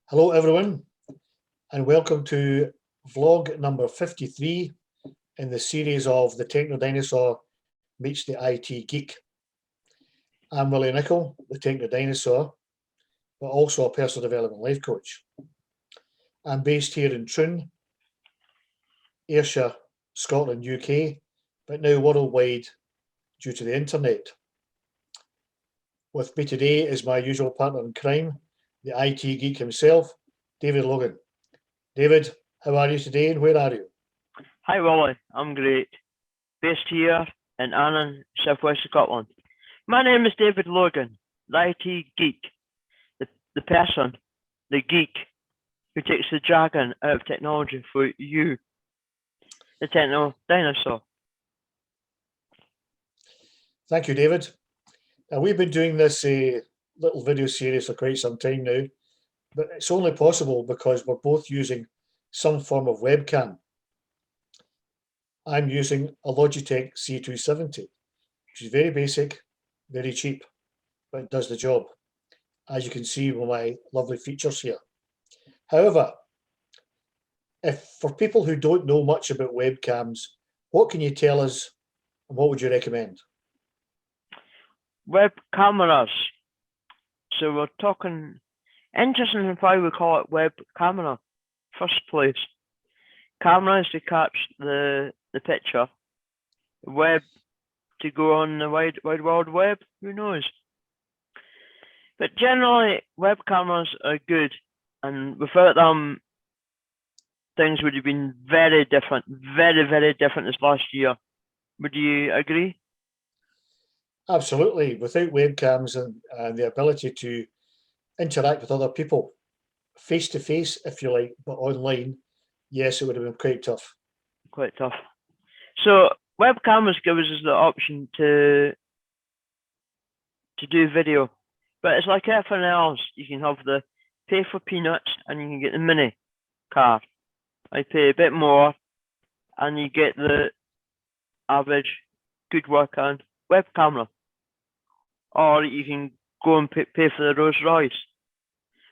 Hello, everyone, and welcome to vlog number 53 in the series of the Techno Dinosaur meets the IT Geek. I'm Willie Nichol, the Techno Dinosaur, but also a personal development life coach. I'm based here in Troon, Ayrshire, Scotland, UK, but now worldwide due to the internet. With me today is my usual partner in crime, the IT Geek himself, David Logan. David, how are you today and where are you? Hi Willie, I'm great. Based here in Annan, southwest Scotland. My name is David Logan, the IT geek, the person, the geek, who takes the jargon out of technology for you, the Techno Dinosaur. Thank you, David. We've been doing this little video series for quite some time now, but it's only possible because we're both using some form of webcam. I'm using a Logitech C270, which is very basic, very cheap, but it does the job, as you can see with my lovely features here. However, if for people who don't know much about webcams, what can you tell us and what would you recommend? Web cameras. So we're talking, interesting why we call it web camera, first place. Camera is to catch the picture. Web to go on the wide world web, who knows? But generally, web cameras are good, and without them, things would have been very different, very different this last year. Would you agree? Absolutely. Without webcams and the ability to interact with other people face to face, if you like, but online, yes, it would have been quite tough. Quite tough. So web cameras give us the option to do video, but it's like everything else. You can have the pay for peanuts and you can get the mini car. I pay a bit more and you get the average good working web camera. Or you can go and pay for the Rolls Royce.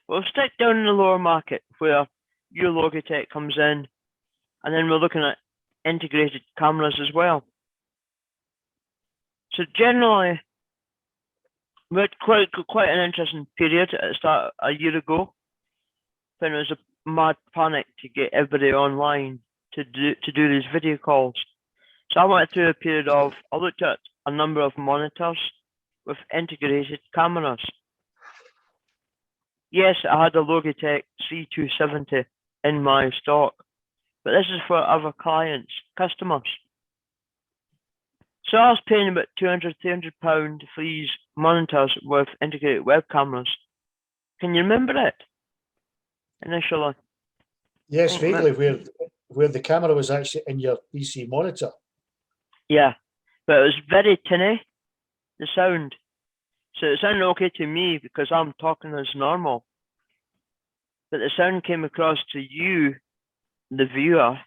We'll stick down in the lower market where your Logitech comes in, and then we're looking at integrated cameras as well. So generally, we had quite an interesting period at the start a year ago, when it was a mad panic to get everybody online to do these video calls. So I went through a period of, I looked at a number of monitors with integrated cameras. Yes, I had a Logitech C270 in my stock, but this is for other clients, customers. So I was paying about £200, £300 for these monitors with integrated web cameras. Can you remember it initially? Yes, vaguely, where the camera was actually in your PC monitor. Yeah, but it was very tinny, the sound. So it sounded okay to me because I'm talking as normal. But the sound came across to you, the viewer,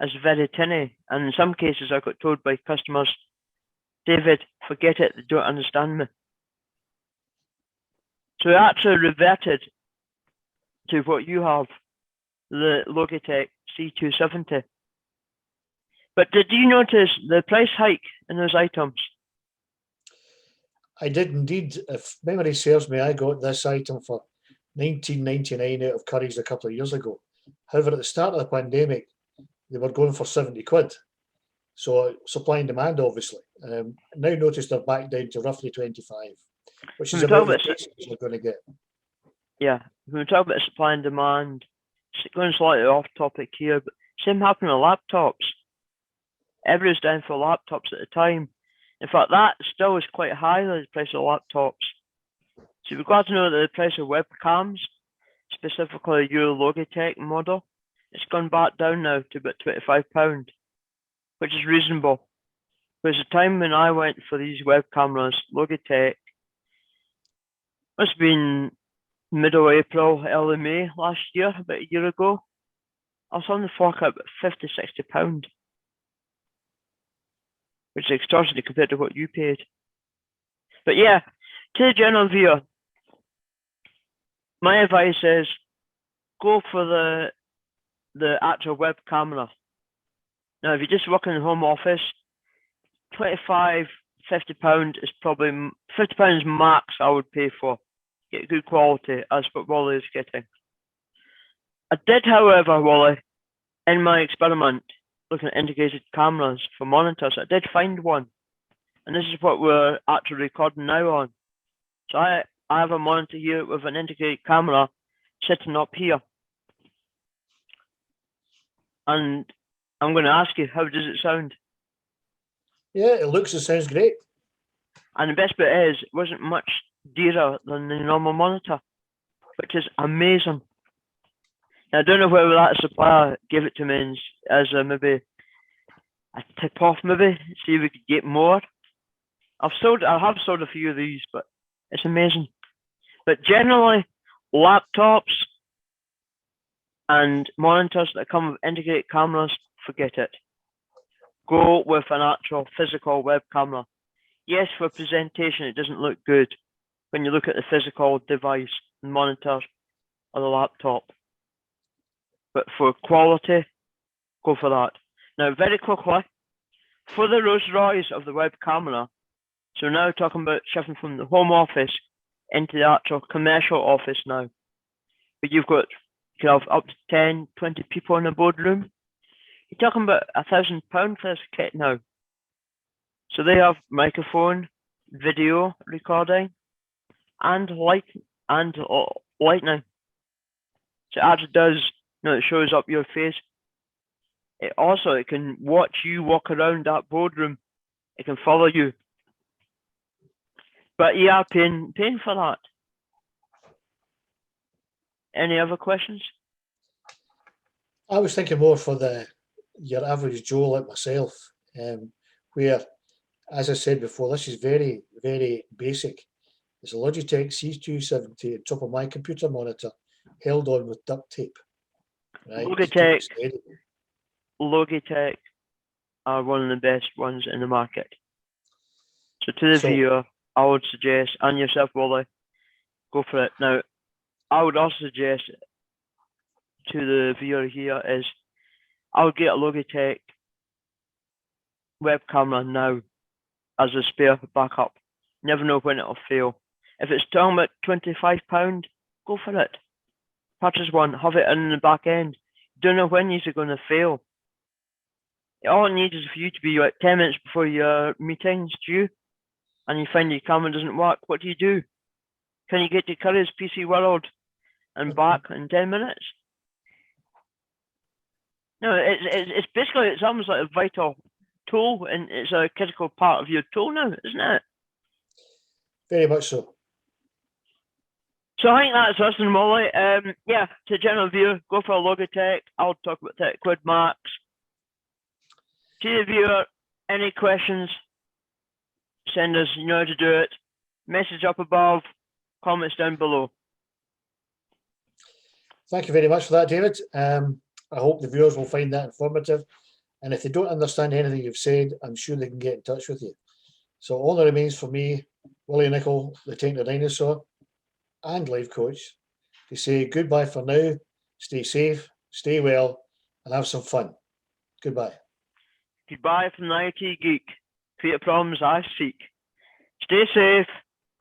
as very tinny. And in some cases I got told by customers, David, forget it, they don't understand me. So I actually reverted to what you have, the Logitech C270. But did you notice the price hike in those items? I did indeed. If memory serves me, I got this item for £19.99 out of Curry's a couple of years ago. However, at the start of the pandemic, they were going for 70 quid. So supply and demand, obviously. Now notice they're back down to roughly 25, which is about the prices you're going to get. Yeah, when we talk about supply and demand, going slightly off topic here, but same happened with laptops. Everybody's down for laptops at the time. In fact, that still is quite high, the price of laptops. So we've got to know that the price of webcams, specifically your Logitech model, it's gone back down now to about £25, which is reasonable. Whereas the time when I went for these web cameras, Logitech, must have been middle April, early May last year, about a year ago. I was on the fork out about £50, £60, which is extortionate compared to what you paid. But yeah, to the general viewer, my advice is go for the actual web camera. Now, if you just work in the home office, £25, £50 is probably £50 max I would pay for. Get good quality, as what Wally is getting. I did, however, Wally, in my experiment, looking at integrated cameras for monitors, I did find one. And this is what we're actually recording now on. So I have a monitor here with an integrated camera sitting up here. And I'm going to ask you, how does it sound? Yeah, it looks and sounds great. And the best bit is, it wasn't much dearer than the normal monitor, which is amazing. Now, I don't know whether that supplier gave it to me as maybe a tip off, maybe, see if we could get more. I have sold a few of these, but it's amazing. But generally, laptops and monitors that come with integrated cameras, forget it. Go with an actual physical web camera. Yes, for presentation, it doesn't look good when you look at the physical device, the monitor, or the laptop. But for quality, go for that. Now, very quickly, for the Rolls Royce of the web camera, so now talking about shifting from the home office into the actual commercial office now. But you can have up to 10, 20 people in a boardroom. You're talking about £1,000 for this kit now. So they have microphone, video recording, and lightning. So it actually does, it shows up your face. It can watch you walk around that boardroom. It can follow you. But you are paying for that. Any other questions? I was thinking more for your average Joe like myself, where, as I said before, this is very, very basic. It's a Logitech C270 on top of my computer monitor, held on with duct tape. Right? Logitech are one of the best ones in the market. So to the viewer, I would suggest, and yourself, Wally, go for it. Now, I would also suggest to the viewer here is, I would get a Logitech web camera now as a spare backup. Never know when it'll fail. If it's talking about £25, go for it. Purchase one, have it in the back end. Don't know when these are going to fail. All it needs is for you to be like 10 minutes before your meeting's due, and you find your camera doesn't work. What do? Can you get to Curry's PC World and back in 10 minutes? No, it's basically, it's almost like a vital tool, and it's a critical part of your tool now, isn't it? Very much so. So I think that's us and Molly. Yeah, to general viewer, go for a Logitech. I'll talk about that Quid Max. To the viewer, any questions, send us, you know how to do it. Message up above, comments down below. Thank you very much for that, David. I hope the viewers will find that informative. And if they don't understand anything you've said, I'm sure they can get in touch with you. So all that remains for me, Willie Nicol, the Techno Dinosaur, and Life Coach, to say goodbye for now. Stay safe, stay well, and have some fun. Goodbye. Goodbye from the IT Geek. Create problems I seek. Stay safe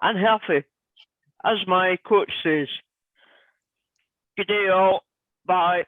and healthy, as my coach says. Good day all. Bye.